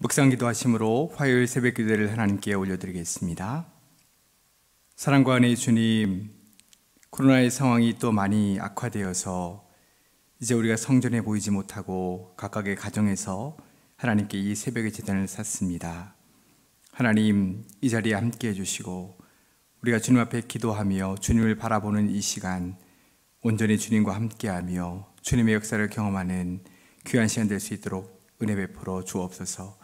묵상 기도하심으로 화요일 새벽 기도를 하나님께 올려드리겠습니다. 사랑과 은혜의 주님, 코로나의 상황이 또 많이 악화되어서 이제 우리가 성전에 모이지 못하고 각각의 가정에서 하나님께 이 새벽의 제단을 샀습니다. 하나님, 이 자리에 함께 해주시고 우리가 주님 앞에 기도하며 주님을 바라보는 이 시간 온전히 주님과 함께하며 주님의 역사를 경험하는 귀한 시간 될 수 있도록 은혜 베풀어 주옵소서.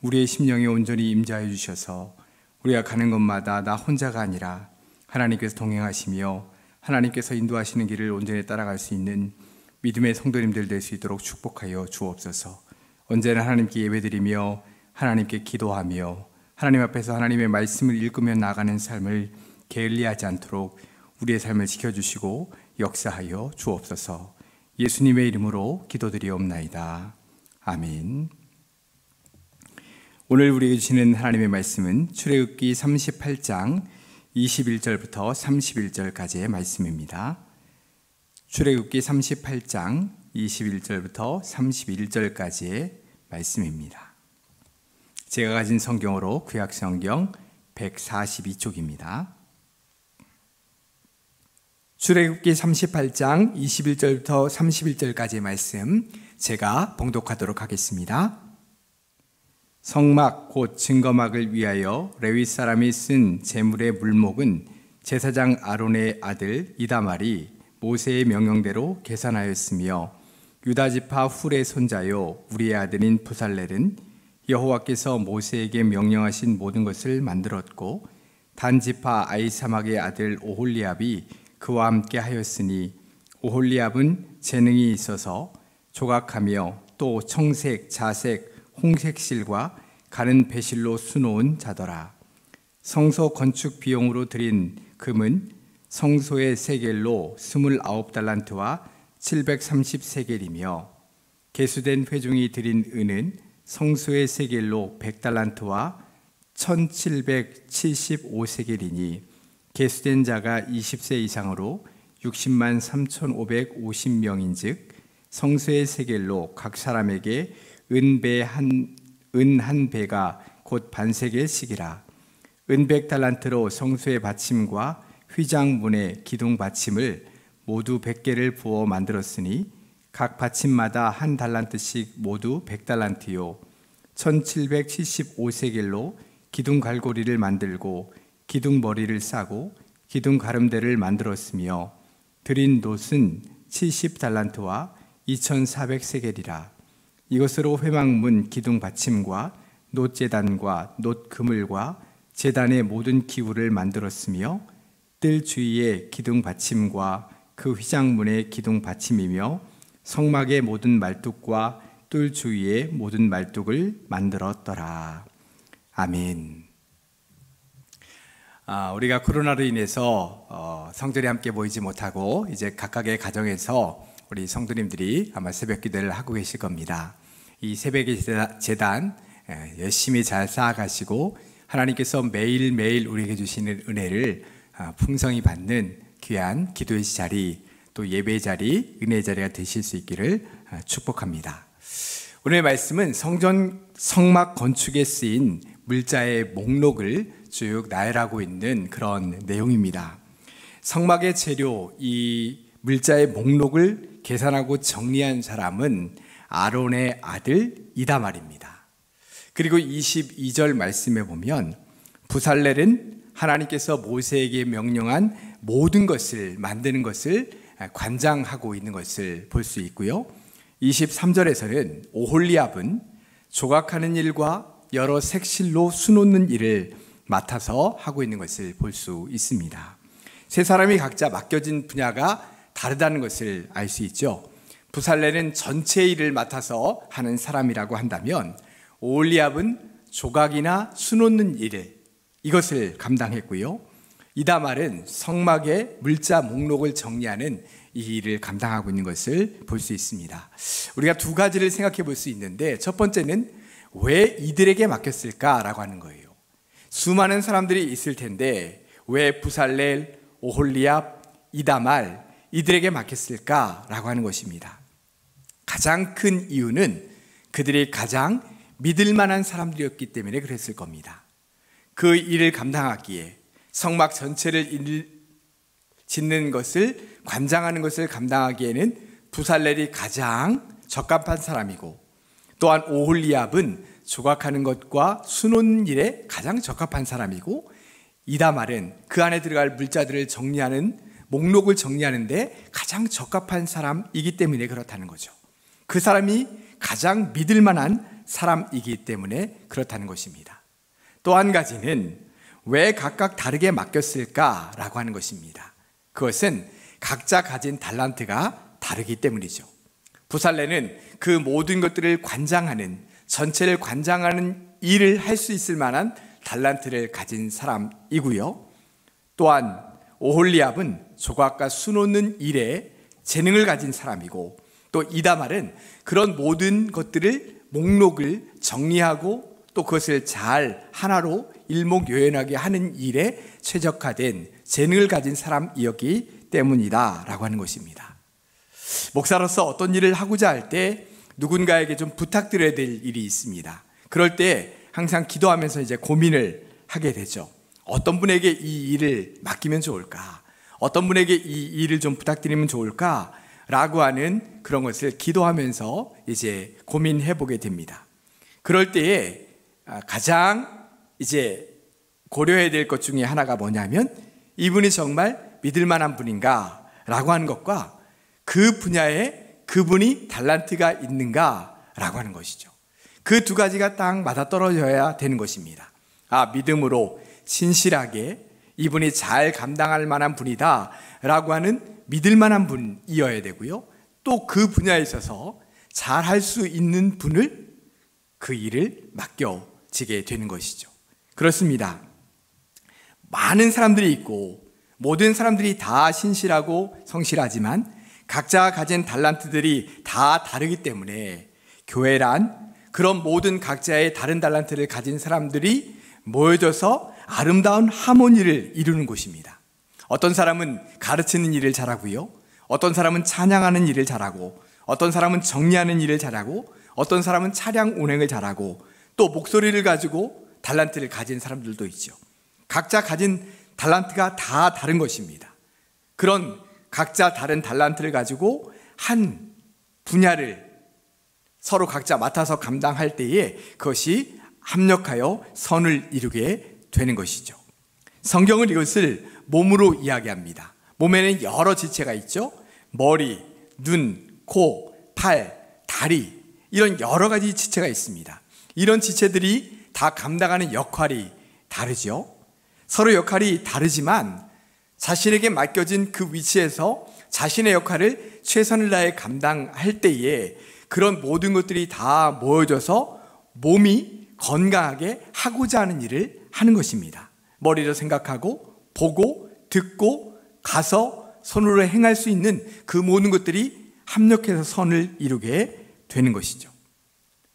우리의 심령에 온전히 임재하여 주셔서 우리가 가는 곳마다 나 혼자가 아니라 하나님께서 동행하시며 하나님께서 인도하시는 길을 온전히 따라갈 수 있는 믿음의 성도님들 될 수 있도록 축복하여 주옵소서. 언제나 하나님께 예배드리며 하나님께 기도하며 하나님 앞에서 하나님의 말씀을 읽으며 나가는 삶을 게을리하지 않도록 우리의 삶을 지켜주시고 역사하여 주옵소서. 예수님의 이름으로 기도드리옵나이다. 아멘. 오늘 우리에게 주시는 하나님의 말씀은 출애굽기 38장 21절부터 31절까지의 말씀입니다. 출애굽기 38장 21절부터 31절까지의 말씀입니다. 제가 가진 성경으로 구약성경 142쪽입니다. 출애굽기 38장 21절부터 31절까지의 말씀 제가 봉독하도록 하겠습니다. 성막 곧 증거막을 위하여 레위 사람이 쓴 제물의 물목은 제사장 아론의 아들 이다말이 모세의 명령대로 계산하였으며 유다지파 훌의 손자요 우리의 아들인 부살렐은 여호와께서 모세에게 명령하신 모든 것을 만들었고 단지파 아히사막의 아들 오홀리압이 그와 함께 하였으니 오홀리압은 재능이 있어서 조각하며 또 청색, 자색, 홍색 실과 가는 배실로 수놓은 자더라. 성소 건축 비용으로 들인 금은 성소의 세겔로 29달란트와 730세겔이며 개수된 회중이 들인 은은 성소의 세겔로 100달란트와 1775세겔이니 개수된 자가 20세 이상으로 60만 3,550명인즉 성소의 세겔로 각 사람에게 은 한 배가 곧 반세겔씩이라. 은 100달란트로 성소의 받침과 휘장문의 기둥 받침을 모두 100개를 부어 만들었으니 각 받침마다 한 달란트씩 모두 100달란트요 1775세겔로 기둥 갈고리를 만들고 기둥 머리를 싸고 기둥 가름대를 만들었으며 들인 놋은 70달란트와 2400세겔이라. 이것으로 회막문 기둥 받침과 놋제단과 놋그물과 제단의 모든 기구를 만들었으며 뜰 주위의 기둥 받침과 그 휘장문의 기둥 받침이며 성막의 모든 말뚝과 뜰 주위의 모든 말뚝을 만들었더라. 아멘. 우리가 코로나로 인해서 성전에 함께 모이지 못하고 이제 각각의 가정에서 우리 성도님들이 아마 새벽 기도를 하고 계실 겁니다. 이 새벽의 제단 열심히 잘 쌓아가시고 하나님께서 매일매일 우리에게 주시는 은혜를 풍성히 받는 귀한 기도의 자리, 또 예배의 자리, 은혜의 자리가 되실 수 있기를 축복합니다. 오늘의 말씀은 성막 건축에 쓰인 물자의 목록을 쭉 나열하고 있는 그런 내용입니다. 성막의 재료, 이 물자의 목록을 계산하고 정리한 사람은 아론의 아들 이다말입니다. 그리고 22절 말씀에 보면 부살렐은 하나님께서 모세에게 명령한 모든 것을 만드는 것을 관장하고 있는 것을 볼 수 있고요. 23절에서는 오홀리압은 조각하는 일과 여러 색실로 수놓는 일을 맡아서 하고 있는 것을 볼 수 있습니다. 세 사람이 각자 맡겨진 분야가 다르다는 것을 알 수 있죠. 부살렐은 전체 일을 맡아서 하는 사람이라고 한다면 오홀리압은 조각이나 수놓는 일, 이것을 감당했고요. 이다말은 성막의 물자 목록을 정리하는 이 일을 감당하고 있는 것을 볼 수 있습니다. 우리가 두 가지를 생각해 볼 수 있는데 첫 번째는 왜 이들에게 맡겼을까라고 하는 거예요. 수많은 사람들이 있을 텐데 왜 부살렐, 오홀리압, 이다말 이들에게 맡겼을까라고 하는 것입니다. 가장 큰 이유는 그들이 가장 믿을 만한 사람들이었기 때문에 그랬을 겁니다. 그 일을 감당하기에 성막 전체를 짓는 것을, 관장하는 것을 감당하기에는 부살렐이 가장 적합한 사람이고, 또한 오홀리압은 조각하는 것과 수놓는 일에 가장 적합한 사람이고, 이다말은 그 안에 들어갈 물자들을 정리하는, 목록을 정리하는데 가장 적합한 사람이기 때문에 그렇다는 거죠. 그 사람이 가장 믿을 만한 사람이기 때문에 그렇다는 것입니다. 또 한 가지는 왜 각각 다르게 맡겼을까라고 하는 것입니다. 그것은 각자 가진 달란트가 다르기 때문이죠. 부살레는 그 모든 것들을 관장하는, 전체를 관장하는 일을 할 수 있을 만한 달란트를 가진 사람이고요. 또한 오홀리압은 조각과 수놓는 일에 재능을 가진 사람이고, 또 이다말은 그런 모든 것들을, 목록을 정리하고 또 그것을 잘 하나로 일목요연하게 하는 일에 최적화된 재능을 가진 사람이었기 때문이다 라고 하는 것입니다. 목사로서 어떤 일을 하고자 할 때 누군가에게 좀 부탁드려야 될 일이 있습니다. 그럴 때 항상 기도하면서 이제 고민을 하게 되죠. 어떤 분에게 이 일을 맡기면 좋을까? 어떤 분에게 이 일을 좀 부탁드리면 좋을까? 라고 하는 그런 것을 기도하면서 이제 고민해 보게 됩니다. 그럴 때에 가장 이제 고려해야 될 것 중에 하나가 뭐냐면, 이분이 정말 믿을 만한 분인가? 라고 하는 것과 그 분야에 그분이 달란트가 있는가? 라고 하는 것이죠. 그 두 가지가 딱 맞아떨어져야 되는 것입니다. 믿음으로 신실하게 이분이 잘 감당할 만한 분이다 라고 하는 믿을 만한 분이어야 되고요. 또 그 분야에 있어서 잘 할 수 있는 분을, 그 일을 맡겨지게 되는 것이죠. 그렇습니다. 많은 사람들이 있고 모든 사람들이 다 신실하고 성실하지만 각자 가진 달란트들이 다 다르기 때문에 교회란 그런 모든 각자의 다른 달란트를 가진 사람들이 모여져서 아름다운 하모니를 이루는 곳입니다. 어떤 사람은 가르치는 일을 잘하고요, 어떤 사람은 찬양하는 일을 잘하고, 어떤 사람은 정리하는 일을 잘하고, 어떤 사람은 차량 운행을 잘하고, 또 목소리를 가지고 달란트를 가진 사람들도 있죠. 각자 가진 달란트가 다 다른 것입니다. 그런 각자 다른 달란트를 가지고 한 분야를 서로 각자 맡아서 감당할 때에 그것이 합력하여 선을 이루게 되는 것이죠. 성경은 이것을 몸으로 이야기합니다. 몸에는 여러 지체가 있죠. 머리, 눈, 코, 팔, 다리, 이런 여러 가지 지체가 있습니다. 이런 지체들이 다 감당하는 역할이 다르죠. 서로 역할이 다르지만 자신에게 맡겨진 그 위치에서 자신의 역할을 최선을 다해 감당할 때에 그런 모든 것들이 다 모여져서 몸이 건강하게 하고자 하는 일을 하는 것입니다. 머리로 생각하고 보고 듣고 가서 손으로 행할 수 있는 그 모든 것들이 합력해서 선을 이루게 되는 것이죠.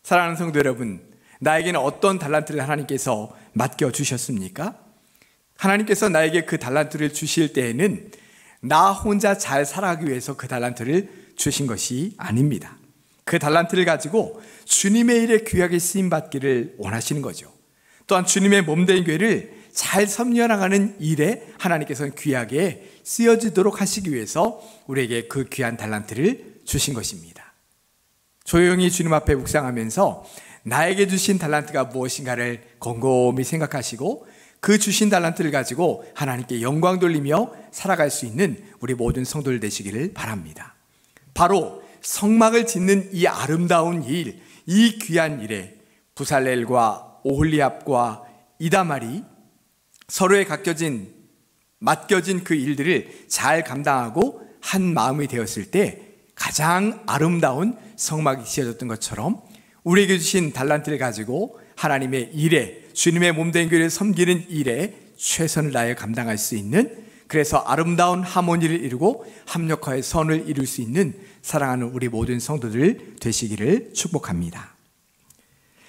사랑하는 성도 여러분, 나에게는 어떤 달란트를 하나님께서 맡겨주셨습니까? 하나님께서 나에게 그 달란트를 주실 때에는 나 혼자 잘 살아가기 위해서 그 달란트를 주신 것이 아닙니다. 그 달란트를 가지고 주님의 일에 귀하게 쓰임받기를 원하시는 거죠. 또한 주님의 몸된 교회를 잘 섬겨나가는 일에 하나님께서는 귀하게 쓰여지도록 하시기 위해서 우리에게 그 귀한 달란트를 주신 것입니다. 조용히 주님 앞에 묵상하면서 나에게 주신 달란트가 무엇인가를 곰곰이 생각하시고 그 주신 달란트를 가지고 하나님께 영광 돌리며 살아갈 수 있는 우리 모든 성도들 되시기를 바랍니다. 바로 성막을 짓는 이 아름다운 일, 이 귀한 일에 부살렐과 오홀리압과 이다말이 서로에 맡겨진 그 일들을 잘 감당하고 한 마음이 되었을 때 가장 아름다운 성막이 지어졌던 것처럼 우리에게 주신 달란트를 가지고 하나님의 일에, 주님의 몸된 교회를 섬기는 일에 최선을 다해 감당할 수 있는, 그래서 아름다운 하모니를 이루고 합력하여 선을 이룰 수 있는 사랑하는 우리 모든 성도들 되시기를 축복합니다.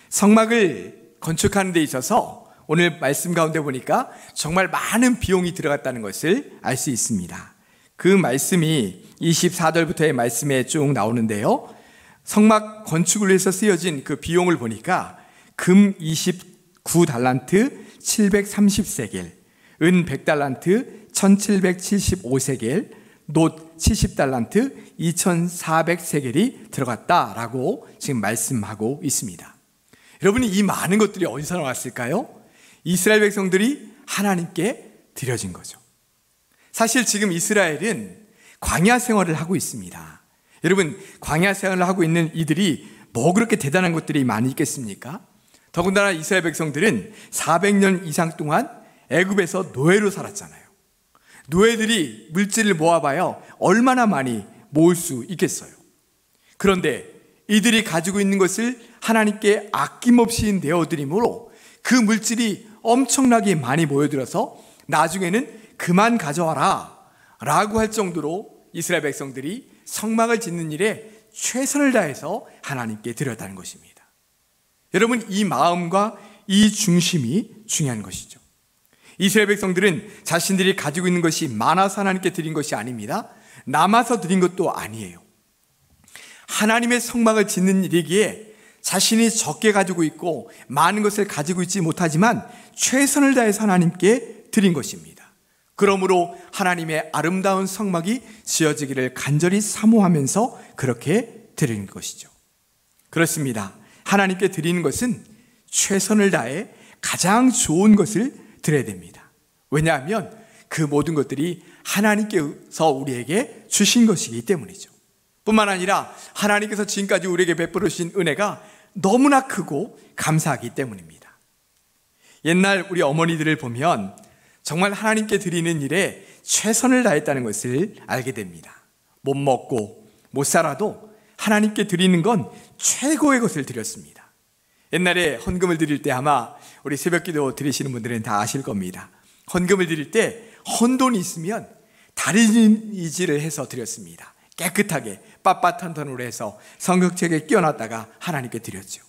성막을 건축하는 데 있어서 오늘 말씀 가운데 보니까 정말 많은 비용이 들어갔다는 것을 알 수 있습니다. 그 말씀이 24절부터의 말씀에 쭉 나오는데요, 성막 건축을 위해서 쓰여진 그 비용을 보니까 금 29달란트 730세겔, 은 100달란트 1775세겔, 놋 70달란트 2400세겔이 들어갔다라고 지금 말씀하고 있습니다. 여러분이 이 많은 것들이 어디서 나왔을까요? 이스라엘 백성들이 하나님께 드려진 거죠. 사실 지금 이스라엘은 광야 생활을 하고 있습니다. 여러분, 광야 생활을 하고 있는 이들이 뭐 그렇게 대단한 것들이 많이 있겠습니까? 더군다나 이스라엘 백성들은 400년 이상 동안 애굽에서 노예로 살았잖아요. 노예들이 물질을 모아봐야 얼마나 많이 모을 수 있겠어요. 그런데 이들이 가지고 있는 것을 하나님께 아낌없이 내어드림으로 그 물질이 엄청나게 많이 모여들어서 나중에는 그만 가져와라 라고 할 정도로 이스라엘 백성들이 성막을 짓는 일에 최선을 다해서 하나님께 드렸다는 것입니다. 여러분, 이 마음과 이 중심이 중요한 것이죠. 이스라엘 백성들은 자신들이 가지고 있는 것이 많아서 하나님께 드린 것이 아닙니다. 남아서 드린 것도 아니에요. 하나님의 성막을 짓는 일이기에 자신이 적게 가지고 있고 많은 것을 가지고 있지 못하지만 최선을 다해서 하나님께 드린 것입니다. 그러므로 하나님의 아름다운 성막이 지어지기를 간절히 사모하면서 그렇게 드리는 것이죠. 그렇습니다. 하나님께 드리는 것은 최선을 다해 가장 좋은 것을 드려야 됩니다. 왜냐하면 그 모든 것들이 하나님께서 우리에게 주신 것이기 때문이죠. 뿐만 아니라 하나님께서 지금까지 우리에게 베풀어 주신 은혜가 너무나 크고 감사하기 때문입니다. 옛날 우리 어머니들을 보면 정말 하나님께 드리는 일에 최선을 다했다는 것을 알게 됩니다. 못 먹고 못 살아도 하나님께 드리는 건 최고의 것을 드렸습니다. 옛날에 헌금을 드릴 때 아마 우리 새벽기도 드리시는 분들은 다 아실 겁니다. 헌금을 드릴 때 헌돈이 있으면 다리질을 해서 드렸습니다. 깨끗하게 빳빳한 돈으로 해서 성경책에 끼워놨다가 하나님께 드렸죠.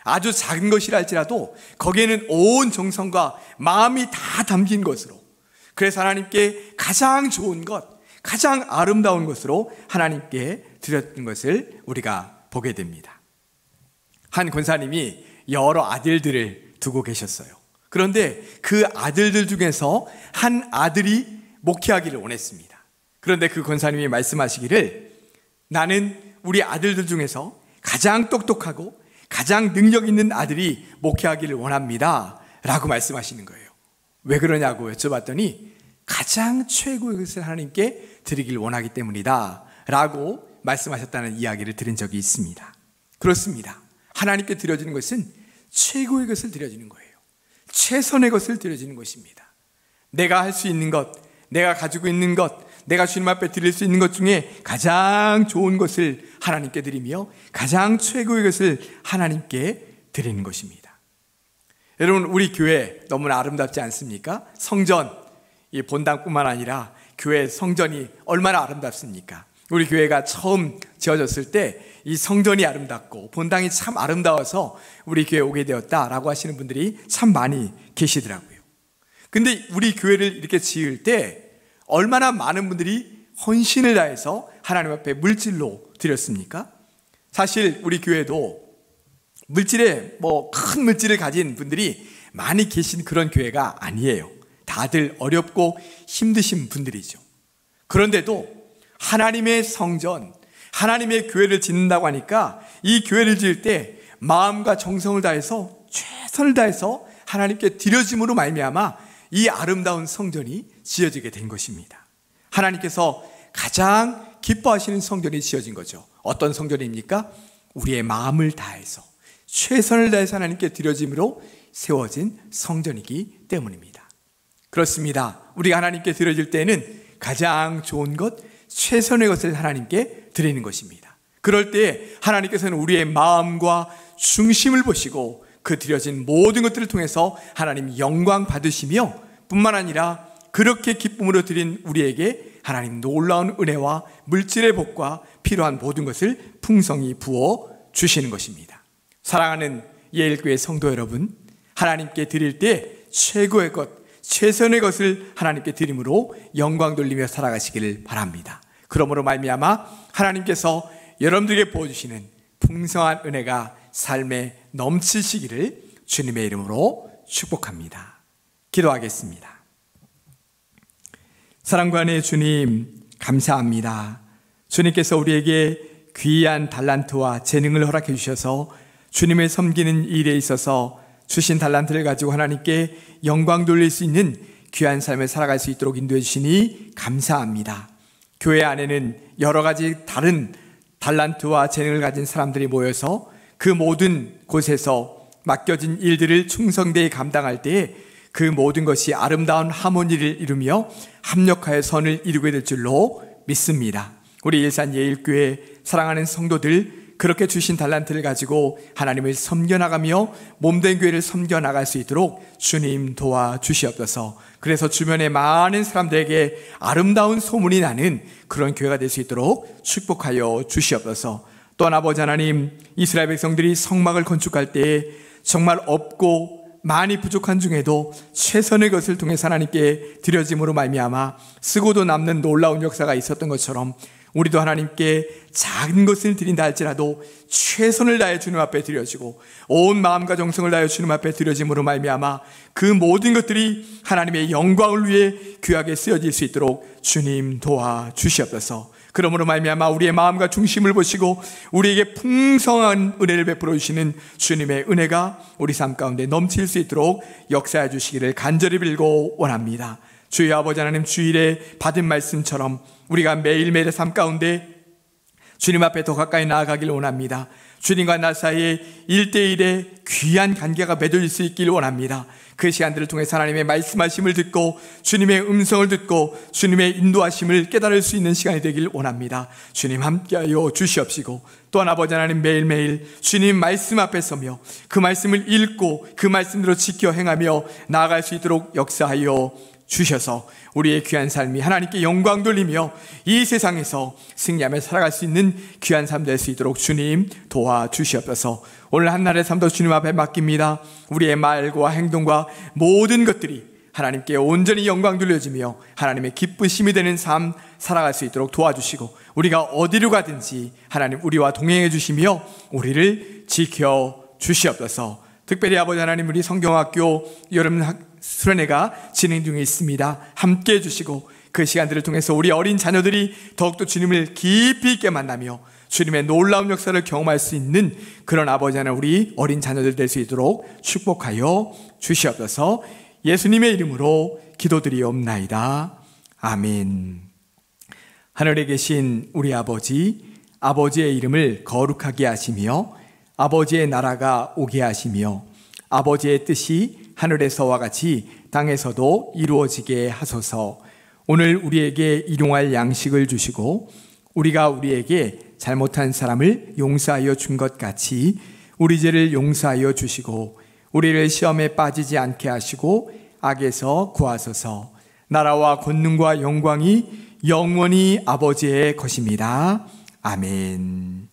아주 작은 것이라 할지라도 거기에는 온 정성과 마음이 다 담긴 것으로, 그래서 하나님께 가장 좋은 것, 가장 아름다운 것으로 하나님께 드렸던 것을 우리가 보게 됩니다. 한 권사님이 여러 아들들을 두고 계셨어요. 그런데 그 아들들 중에서 한 아들이 목회하기를 원했습니다. 그런데 그 권사님이 말씀하시기를, 나는 우리 아들들 중에서 가장 똑똑하고 가장 능력 있는 아들이 목회하기를 원합니다 라고 말씀하시는 거예요. 왜 그러냐고 여쭤봤더니 가장 최고의 것을 하나님께 드리길 원하기 때문이다 라고 말씀하셨다는 이야기를 들은 적이 있습니다. 그렇습니다. 하나님께 드려지는 것은 최고의 것을 드려지는 거예요. 최선의 것을 드려지는 것입니다. 내가 할 수 있는 것, 내가 가지고 있는 것, 내가 주님 앞에 드릴 수 있는 것 중에 가장 좋은 것을 하나님께 드리며 가장 최고의 것을 하나님께 드리는 것입니다. 여러분, 우리 교회 너무나 아름답지 않습니까? 성전, 이 본당뿐만 아니라 교회 성전이 얼마나 아름답습니까? 우리 교회가 처음 지어졌을 때 이 성전이 아름답고 본당이 참 아름다워서 우리 교회에 오게 되었다라고 하시는 분들이 참 많이 계시더라고요. 근데 우리 교회를 이렇게 지을 때 얼마나 많은 분들이 헌신을 다해서 하나님 앞에 물질로 드렸습니까? 사실 우리 교회도 물질에 큰 물질을 가진 분들이 많이 계신 그런 교회가 아니에요. 다들 어렵고 힘드신 분들이죠. 그런데도 하나님의 성전, 하나님의 교회를 짓는다고 하니까 이 교회를 지을 때 마음과 정성을 다해서 최선을 다해서 하나님께 드려짐으로 말미암아 이 아름다운 성전이 지어지게 된 것입니다. 하나님께서 가장 기뻐하시는 성전이 지어진 거죠. 어떤 성전입니까? 우리의 마음을 다해서 최선을 다해서 하나님께 드려짐으로 세워진 성전이기 때문입니다. 그렇습니다. 우리가 하나님께 드려질 때는 가장 좋은 것, 최선의 것을 하나님께 드리는 것입니다. 그럴 때 하나님께서는 우리의 마음과 중심을 보시고 그 드려진 모든 것들을 통해서 하나님 영광 받으시며, 뿐만 아니라 그렇게 기쁨으로 드린 우리에게 하나님 놀라운 은혜와 물질의 복과 필요한 모든 것을 풍성히 부어 주시는 것입니다. 사랑하는 예일교회 성도 여러분, 하나님께 드릴 때 최고의 것, 최선의 것을 하나님께 드림으로 영광 돌리며 살아가시기를 바랍니다. 그러므로 말미암아 하나님께서 여러분들에게 부어주시는 풍성한 은혜가 삶에 넘치시기를 주님의 이름으로 축복합니다. 기도하겠습니다. 사랑과 은혜의 주님, 감사합니다. 주님께서 우리에게 귀한 달란트와 재능을 허락해 주셔서 주님을 섬기는 일에 있어서 주신 달란트를 가지고 하나님께 영광 돌릴 수 있는 귀한 삶을 살아갈 수 있도록 인도해 주시니 감사합니다. 교회 안에는 여러 가지 다른 달란트와 재능을 가진 사람들이 모여서 그 모든 곳에서 맡겨진 일들을 충성되이 감당할 때에 그 모든 것이 아름다운 하모니를 이루며 합력하여 선을 이루게 될 줄로 믿습니다. 우리 일산 예일교회 사랑하는 성도들, 그렇게 주신 달란트를 가지고 하나님을 섬겨나가며 몸된 교회를 섬겨나갈 수 있도록 주님 도와주시옵소서. 그래서 주변의 많은 사람들에게 아름다운 소문이 나는 그런 교회가 될 수 있도록 축복하여 주시옵소서. 또한 아버지 하나님, 이스라엘 백성들이 성막을 건축할 때에 정말 없고 많이 부족한 중에도 최선의 것을 통해서 하나님께 드려짐으로 말미암아 쓰고도 남는 놀라운 역사가 있었던 것처럼 우리도 하나님께 작은 것을 드린다 할지라도 최선을 다해 주님 앞에 드려지고 온 마음과 정성을 다해 주님 앞에 드려짐으로 말미암아 그 모든 것들이 하나님의 영광을 위해 귀하게 쓰여질 수 있도록 주님 도와주시옵소서. 그러므로 말미암아 우리의 마음과 중심을 보시고 우리에게 풍성한 은혜를 베풀어 주시는 주님의 은혜가 우리 삶 가운데 넘칠 수 있도록 역사해 주시기를 간절히 빌고 원합니다. 주의 아버지 하나님, 주일에 받은 말씀처럼 우리가 매일매일의 삶 가운데 주님 앞에 더 가까이 나아가길 원합니다. 주님과 나 사이에 1대1의 귀한 관계가 맺어질 수 있길 원합니다. 그 시간들을 통해서 하나님의 말씀하심을 듣고 주님의 음성을 듣고 주님의 인도하심을 깨달을 수 있는 시간이 되길 원합니다. 주님 함께하여 주시옵시고, 또한 아버지 하나님, 매일매일 주님 말씀 앞에 서며 그 말씀을 읽고 그 말씀대로 지켜 행하며 나아갈 수 있도록 역사하여 주셔서 우리의 귀한 삶이 하나님께 영광 돌리며 이 세상에서 승리하며 살아갈 수 있는 귀한 삶 될 수 있도록 주님 도와주시옵소서. 오늘 한날의 삶도 주님 앞에 맡깁니다. 우리의 말과 행동과 모든 것들이 하나님께 온전히 영광 돌려지며 하나님의 기쁘심이 되는 삶 살아갈 수 있도록 도와주시고, 우리가 어디로 가든지 하나님 우리와 동행해 주시며 우리를 지켜 주시옵소서. 특별히 아버지 하나님, 우리 성경학교 여름 수련회가 진행 중에 있습니다. 함께 해주시고 그 시간들을 통해서 우리 어린 자녀들이 더욱더 주님을 깊이 있게 만나며 주님의 놀라운 역사를 경험할 수 있는 그런 아버지 하나님, 우리 어린 자녀들 될 수 있도록 축복하여 주시옵소서. 예수님의 이름으로 기도드리옵나이다. 아멘. 하늘에 계신 우리 아버지, 아버지의 이름을 거룩하게 하시며 아버지의 나라가 오게 하시며 아버지의 뜻이 하늘에서와 같이 땅에서도 이루어지게 하소서. 오늘 우리에게 일용할 양식을 주시고 우리가 우리에게 잘못한 사람을 용서하여 준 것 같이 우리 죄를 용서하여 주시고 우리를 시험에 빠지지 않게 하시고 악에서 구하소서. 나라와 권능과 영광이 영원히 아버지의 것입니다. 아멘.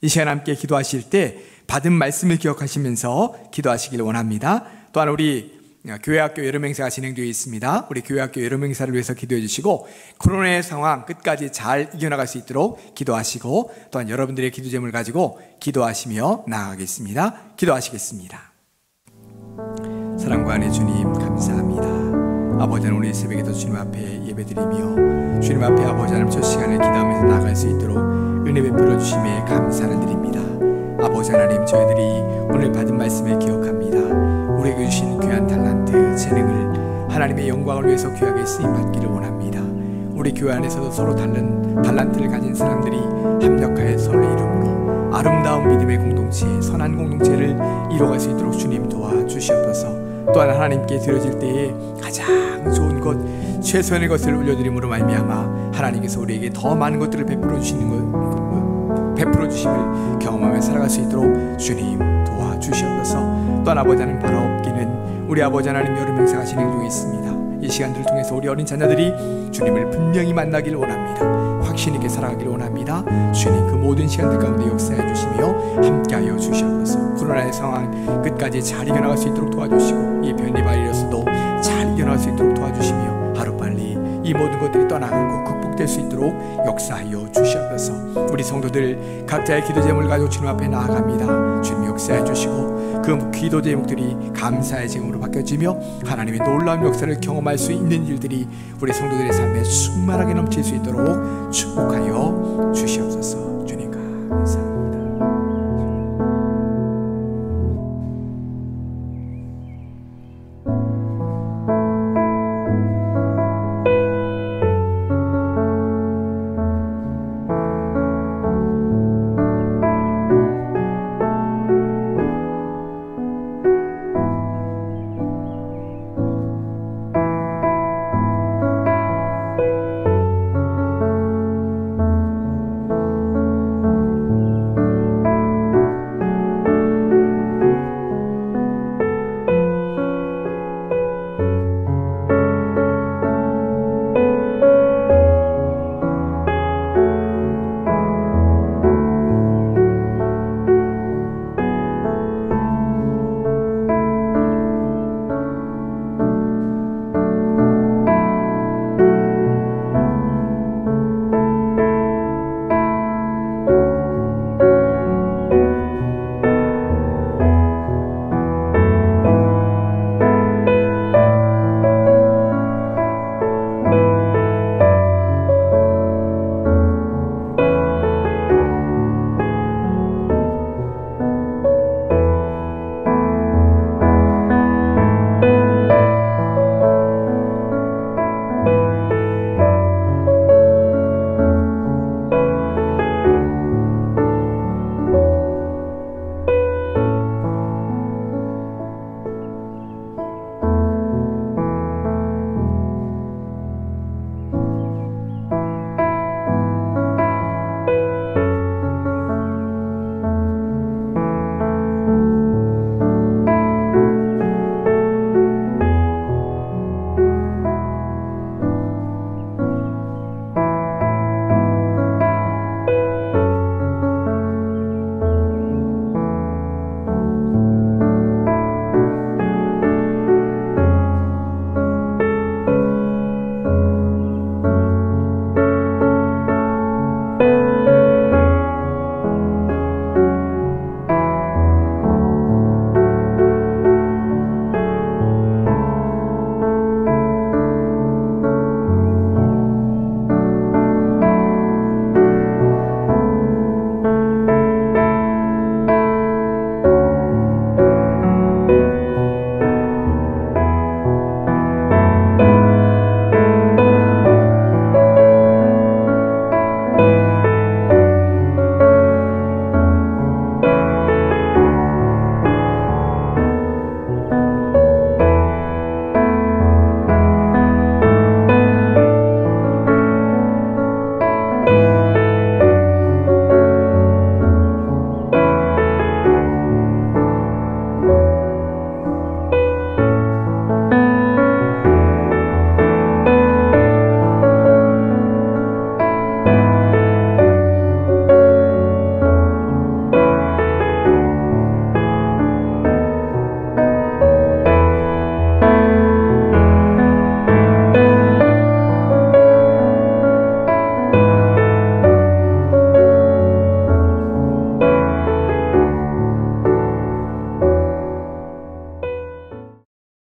이 시간 함께 기도하실 때 받은 말씀을 기억하시면서 기도하시길 원합니다. 또한 우리 교회학교 여름행사가 진행되어 있습니다. 우리 교회학교 여름행사를 위해서 기도해 주시고 코로나의 상황 끝까지 잘 이겨나갈 수 있도록 기도하시고, 또한 여러분들의 기도 제목을 가지고 기도하시며 나아가겠습니다. 기도하시겠습니다. 사랑과 은혜 주님 감사합니다. 아버지 하나님, 우리 새벽에도 주님 앞에 예배드리며 주님 앞에 아버지 하나님 첫 시간을 기도하면서 나아갈 수 있도록 은혜 베풀어 주심에 감사를 드립니다. 아버지 하나님, 저희들이 오늘 받은 말씀을 기억합니다. 우리에게 주신 귀한 달란트, 재능을 하나님의 영광을 위해서 귀하게 쓰임받기를 원합니다. 우리 교회 안에서도 서로 다른 달란트를 가진 사람들이 합력하여 선을 이루므로 아름다운 믿음의 공동체, 선한 공동체를 이뤄갈 수 있도록 주님 도와주시옵소서. 또한 하나님께 드려질 때에 가장 좋은 것, 최선의 것을 올려드림으로 말미암아 하나님께서 우리에게 더 많은 것들을 베풀어 주심을 경험하며 살아갈 수 있도록 주님 도와주시옵소서. 또한 아버지 하나님, 바로 없기는 우리 아버지 하나님 여름 행사가 진행 중에 있습니다. 이 시간들을 통해서 우리 어린 자녀들이 주님을 분명히 만나길 원합니다. 확신 있게 살아가길 원합니다. 주님, 그 모든 시간들 가운데 역사해 주시며 함께하여 주시옵소서. 코로나의 상황 끝까지 잘 이겨나갈 수 있도록 도와주시고 이 변이 바이러스도 잘 이겨나갈 수 있도록 도와주시며 하루빨리 이 모든 것들이 떠나가고 극복되는 회복될 수 있도록 역사하여 주시옵소서. 우리 성도들 각자의 기도 제목을 가지고 주님 앞에 나아갑니다. 주님 역사해 주시고 그 기도 제목들이 감사의 제목으로 바뀌어지며 하나님의 놀라운 역사를 경험할 수 있는 일들이 우리 성도들의 삶에 충만하게 넘칠 수 있도록 축복하여 주시옵소서. 주님 감사합니다.